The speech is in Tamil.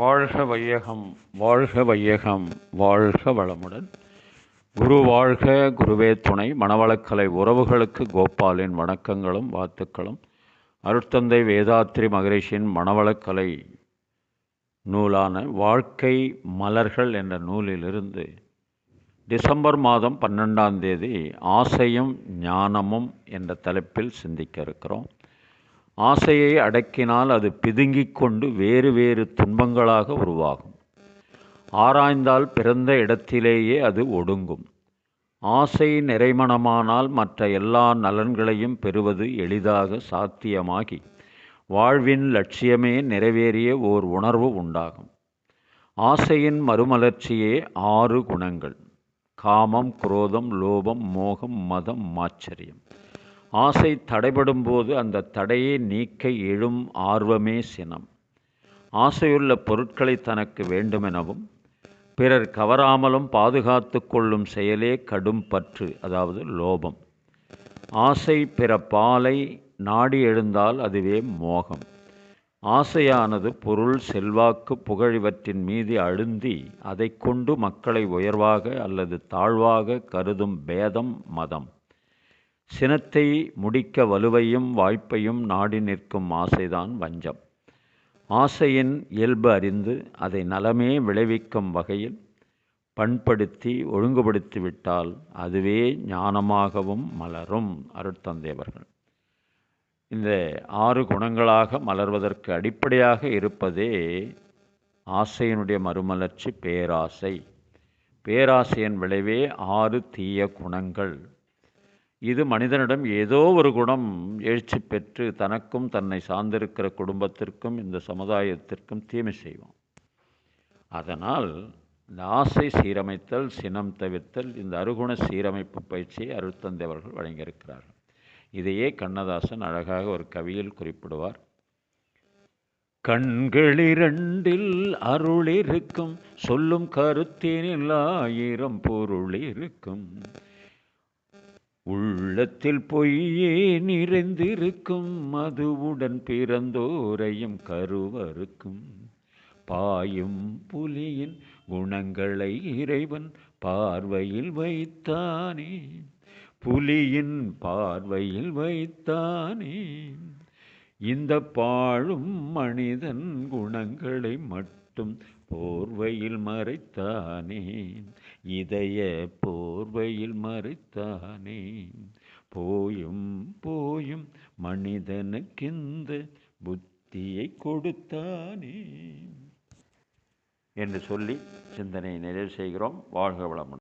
வாழ்க வையகம், வாழ்க வையகம், வாழ்க வளமுடன். குரு வாழ்க, குருவே துணை. மனவளக்கலை உறவுகளுக்கு கோபாலின் வணக்கங்களும் வாழ்த்துக்களும். அருட்தந்தை வேதாத்ரி மகரிஷியின் மனவளக்கலை நூலான வாழ்க்கை மலர்கள் என்ற நூலிலிருந்து டிசம்பர் மாதம் 12ஆம் தேதி ஆசையும் ஞானமும் என்ற தலைப்பில் சிந்திக்க இருக்கிறோம். ஆசையை அடக்கினால் அது பிதுங்கிக் கொண்டு வேறு வேறு துன்பங்களாக உருவாகும். ஆராய்ந்தால் பிறந்த இடத்திலேயே அது ஒடுங்கும். ஆசை நிறைமணமானால் மற்ற எல்லா நலன்களையும் பெறுவது எளிதாக சாத்தியமாகி வாழ்வின் லட்சியமே நிறைவேறிய ஓர் உணர்வு உண்டாகும். ஆசையின் மறுமலர்ச்சியே 6 குணங்கள்: காமம், குரோதம், லோபம், மோகம், மதம், மாச்சரியம். ஆசை தடைபடும் போது அந்த தடையை நீக்க எழும் ஆர்வமே சினம். ஆசையுள்ள பொருட்களை தனக்கு வேண்டுமெனவும் பிறர் கவராமலும் பாதுகாத்து கொள்ளும் செயலே கடும் பற்று, அதாவது லோபம். ஆசை பிற பாலை நாடி எழுந்தால் அதுவே மோகம். ஆசையானது பொருள், செல்வாக்கு, புகழ் இவற்றின் மீது அழுந்தி அதை கொண்டு மக்களை உயர்வாக அல்லது தாழ்வாக கருதும் பேதம் மதம். சினத்தை முடிக்க வலுவையும் வாய்ப்பையும் நாடி நிற்கும் ஆசைதான் வஞ்சம். ஆசையின் இயல்பு அறிந்து அதை நலமே விளைவிக்கும் வகையில் பண்படுத்தி ஒழுங்குபடுத்திவிட்டால் அதுவே ஞானமாகவும் மலரும். அருட்தந்தை அவர்கள் இந்த 6 குணங்களாக மலர்வதற்கு அடிப்படையாக இருப்பதே ஆசையினுடைய மறுமலர்ச்சி பேராசை. பேராசையின் விளைவே 6 தீய குணங்கள். இது மனிதனிடம் ஏதோ ஒரு குணம் எழுச்சி பெற்று தனக்கும் தன்னை சார்ந்திருக்கிற குடும்பத்திற்கும் இந்த சமுதாயத்திற்கும் தீமை செய்வோம். அதனால் இந்த ஆசை சீரமைத்தல், சினம் தவிர்த்தல், இந்த அருகுண சீரமைப்பு பயிற்சியை அருட்தந்தை அவர்கள் வழங்கியிருக்கிறார்கள். இதையே கண்ணதாசன் அழகாக ஒரு கவியில் குறிப்பிடுவார். கண்களிரண்டில் அருள் இருக்கும், சொல்லும் கருத்தினில் 1000 பொருள் இருக்கும், உள்ளத்தில் பொய்யே நிறைந்திருக்கும், அதுவுடன் பிறந்தோரையும் கருவறுக்கும், பாயும் புலியின் குணங்களை இறைவன் பார்வையில் வைத்தானே, புலியின் பார்வையில் வைத்தானே, இந்த பாழும் மனிதன் குணங்களை மட்டும் போர்வையில் மறைத்தானே, இதய போர்வையில் மறைத்தானே, போயும் போயும் மனிதனுக்கிந்த புத்தியை கொடுத்தானே என்று சொல்லி சிந்தனையை நிறைவு செய்கிறோம். வாழ்க வளமுடன்.